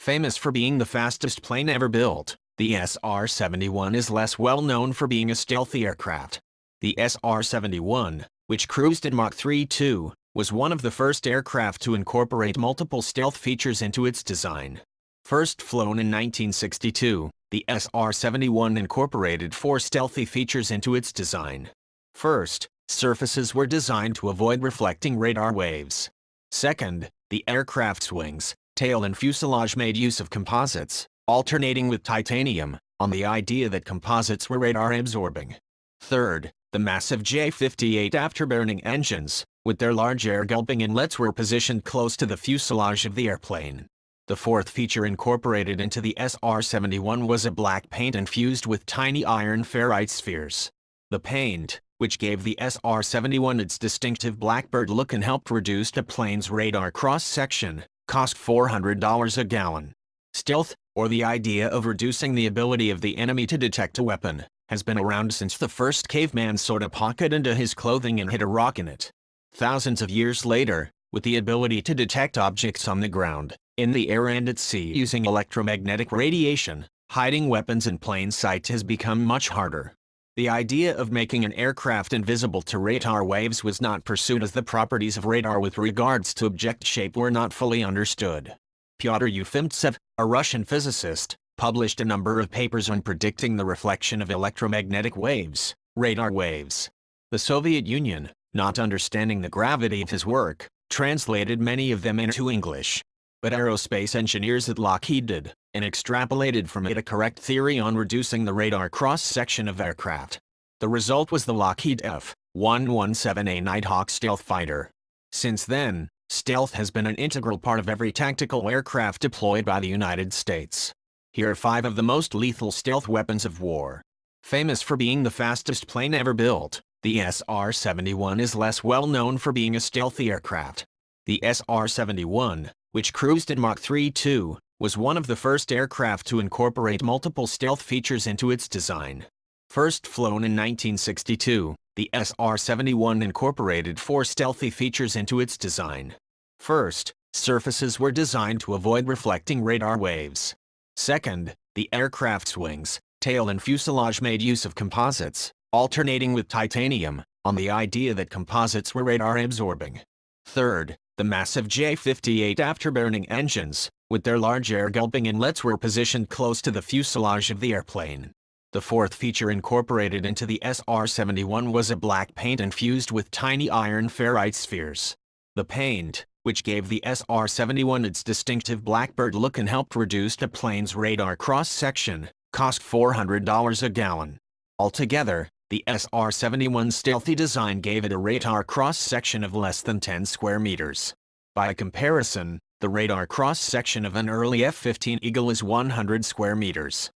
Famous for being the fastest plane ever built, the SR-71 is less well known for being a stealthy aircraft. The SR-71, which cruised at Mach 3.2, was one of the first aircraft to incorporate multiple stealth features into its design. First flown in 1962, the SR-71 incorporated 4 stealthy features into its design. First, surfaces were designed to avoid reflecting radar waves. Second, the aircraft's wings, tail and fuselage made use of composites, alternating with titanium, on the idea that composites were radar absorbing. Third, the massive J-58 afterburning engines, with their large air-gulping inlets, were positioned close to the fuselage of the airplane. The fourth feature incorporated into the SR-71 was a black paint infused with tiny iron ferrite spheres. The paint, which gave the SR-71 its distinctive blackbird look and helped reduce the plane's radar cross-section, cost $400 a gallon. Stealth, or the idea of reducing the ability of the enemy to detect a weapon, has been around since the first caveman sewed a pocket into his clothing and hid a rock in it. Thousands of years later, with the ability to detect objects on the ground, in the air and at sea using electromagnetic radiation, hiding weapons in plain sight has become much harder. The idea of making an aircraft invisible to radar waves was not pursued, as the properties of radar with regards to object shape were not fully understood. Pyotr Ufimtsev, a Russian physicist, published a number of papers on predicting the reflection of electromagnetic waves, radar waves. The Soviet Union, not understanding the gravity of his work, translated many of them into English. But aerospace engineers at Lockheed did, and extrapolated from it a correct theory on reducing the radar cross-section of aircraft. The result was the Lockheed F-117A Nighthawk stealth fighter. Since then, stealth has been an integral part of every tactical aircraft deployed by the United States. Here are 5 of the most lethal stealth weapons of war. Famous for being the fastest plane ever built, the SR-71 is less well known for being a stealthy aircraft. The SR-71, which cruised at Mach 3.2, was one of the first aircraft to incorporate multiple stealth features into its design. First flown in 1962, the SR-71 incorporated 4 stealthy features into its design. First, surfaces were designed to avoid reflecting radar waves. Second, the aircraft's wings, tail and fuselage made use of composites, alternating with titanium, on the idea that composites were radar absorbing. Third, the massive J-58 afterburning engines, with their large air-gulping inlets, were positioned close to the fuselage of the airplane. The fourth feature incorporated into the SR-71 was a black paint infused with tiny iron ferrite spheres. The paint, which gave the SR-71 its distinctive blackbird look and helped reduce the plane's radar cross-section, cost $400 a gallon. Altogether, the SR-71's stealthy design gave it a radar cross-section of less than 10 square meters. By comparison, the radar cross-section of an early F-15 Eagle is 100 square meters.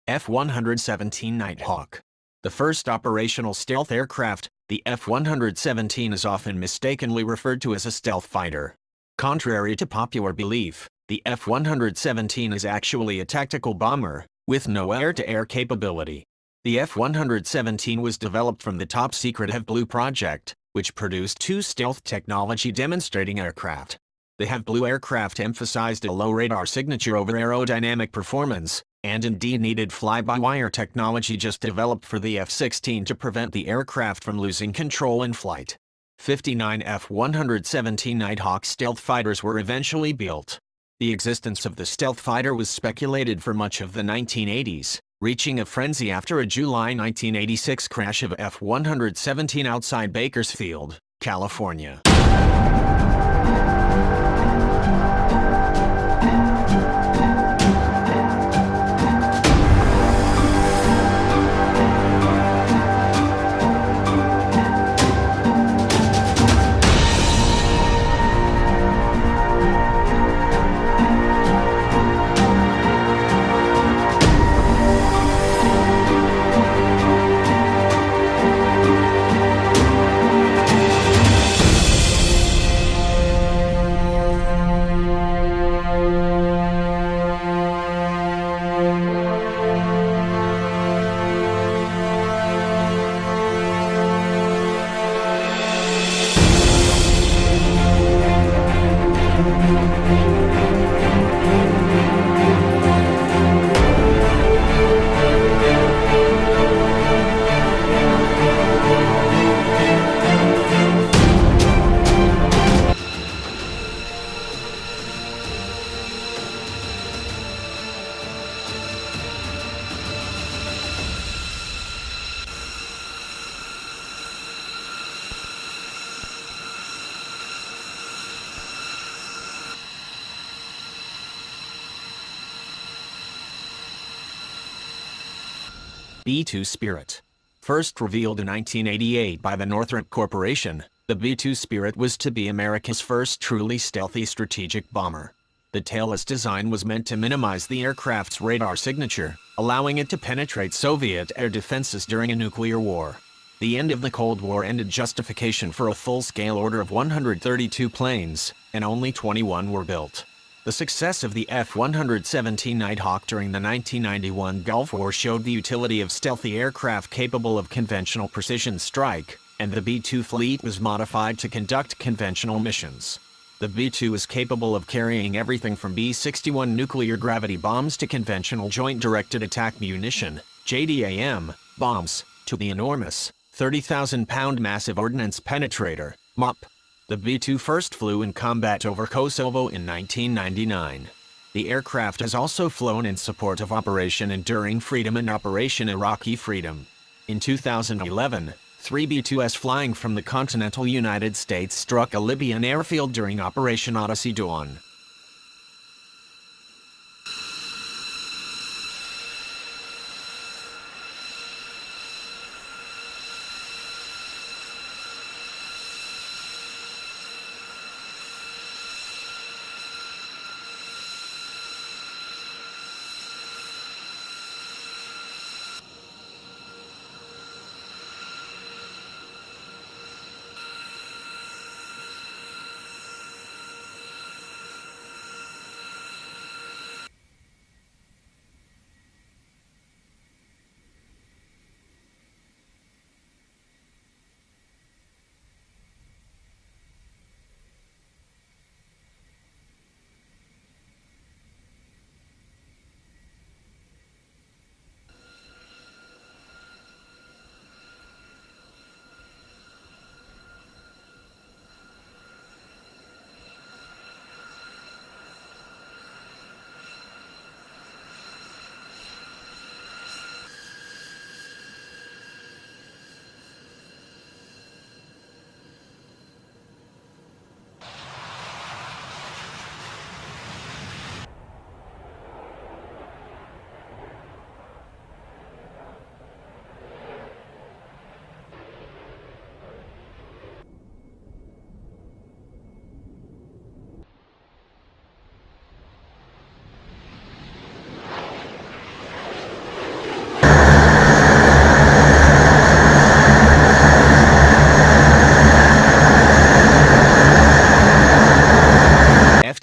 F-117 Nighthawk. The first operational stealth aircraft, the F-117 is often mistakenly referred to as a stealth fighter. Contrary to popular belief, the F-117 is actually a tactical bomber, with no air-to-air capability. The F-117 was developed from the top-secret Have Blue project, which produced 2 stealth technology demonstrating aircraft. The Have Blue aircraft emphasized a low radar signature over aerodynamic performance, and indeed needed fly-by-wire technology just developed for the F-16 to prevent the aircraft from losing control in flight. 59 F-117 Nighthawk stealth fighters were eventually built. The existence of the stealth fighter was speculated for much of the 1980s, reaching a frenzy after a July 1986 crash of F-117 outside Bakersfield, California. B-2 Spirit. First revealed in 1988 by the Northrop Corporation, the B-2 Spirit was to be America's first truly stealthy strategic bomber. The tailless design was meant to minimize the aircraft's radar signature, allowing it to penetrate Soviet air defenses during a nuclear war. The end of the Cold War ended justification for a full-scale order of 132 planes, and only 21 were built. The success of the F-117 Nighthawk during the 1991 Gulf War showed the utility of stealthy aircraft capable of conventional precision strike, and the B-2 fleet was modified to conduct conventional missions. The B-2 is capable of carrying everything from B-61 nuclear gravity bombs to conventional Joint Directed Attack Munition, JDAM, bombs, to the enormous 30,000-pound Massive Ordnance Penetrator, MOP. The B-2 first flew in combat over Kosovo in 1999. The aircraft has also flown in support of Operation Enduring Freedom and Operation Iraqi Freedom. In 2011, 3 B-2s flying from the continental United States struck a Libyan airfield during Operation Odyssey Dawn.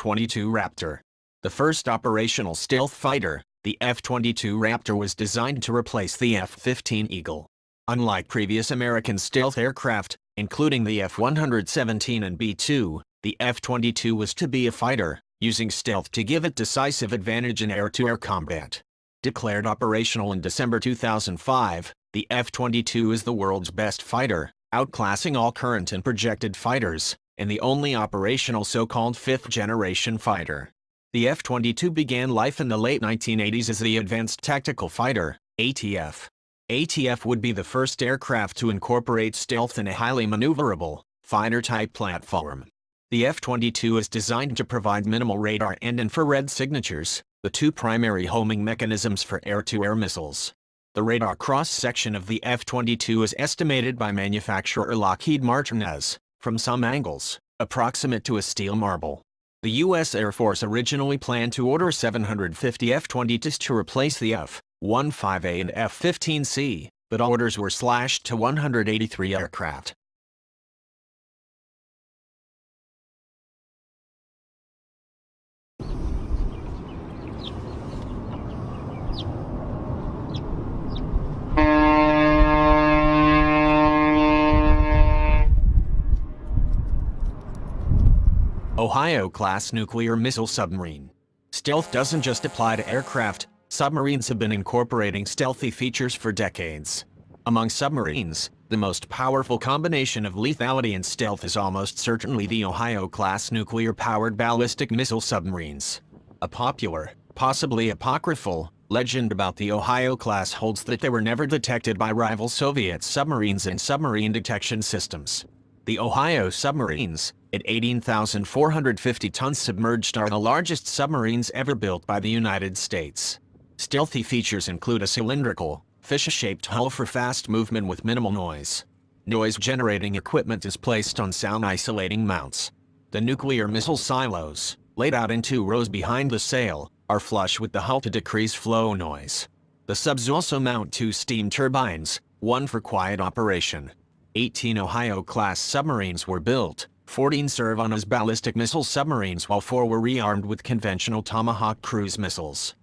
F-22 Raptor. The first operational stealth fighter, the F-22 Raptor was designed to replace the F-15 Eagle. Unlike previous American stealth aircraft, including the F-117 and B-2, the F-22 was to be a fighter, using stealth to give it decisive advantage in air-to-air combat. Declared operational in December 2005, the F-22 is the world's best fighter, outclassing all current and projected fighters, and the only operational so-called fifth-generation fighter. The F-22 began life in the late 1980s as the Advanced Tactical Fighter, ATF. ATF would be the first aircraft to incorporate stealth in a highly maneuverable, fighter-type platform. The F-22 is designed to provide minimal radar and infrared signatures, the two primary homing mechanisms for air-to-air missiles. The radar cross-section of the F-22 is estimated by manufacturer Lockheed Martin as, from some angles, approximate to a steel marble. The U.S. Air Force originally planned to order 750 F-22s to replace the F-15A and F-15C, but orders were slashed to 183 aircraft. Ohio-class nuclear missile submarine. Stealth doesn't just apply to aircraft. Submarines have been incorporating stealthy features for decades. Among submarines, the most powerful combination of lethality and stealth is almost certainly the Ohio-class nuclear-powered ballistic missile submarines. A popular, possibly apocryphal, legend about the Ohio class holds that they were never detected by rival Soviet submarines and submarine detection systems. The Ohio submarines, at 18,450 tons submerged, are the largest submarines ever built by the United States. Stealthy features include a cylindrical, fish-shaped hull for fast movement with minimal noise. Noise-generating equipment is placed on sound-isolating mounts. The nuclear missile silos, laid out in 2 rows behind the sail, are flush with the hull to decrease flow noise. The subs also mount 2 steam turbines, one for quiet operation. 18 Ohio-class submarines were built, 14 serve on as ballistic missile submarines while 4 were rearmed with conventional Tomahawk cruise missiles.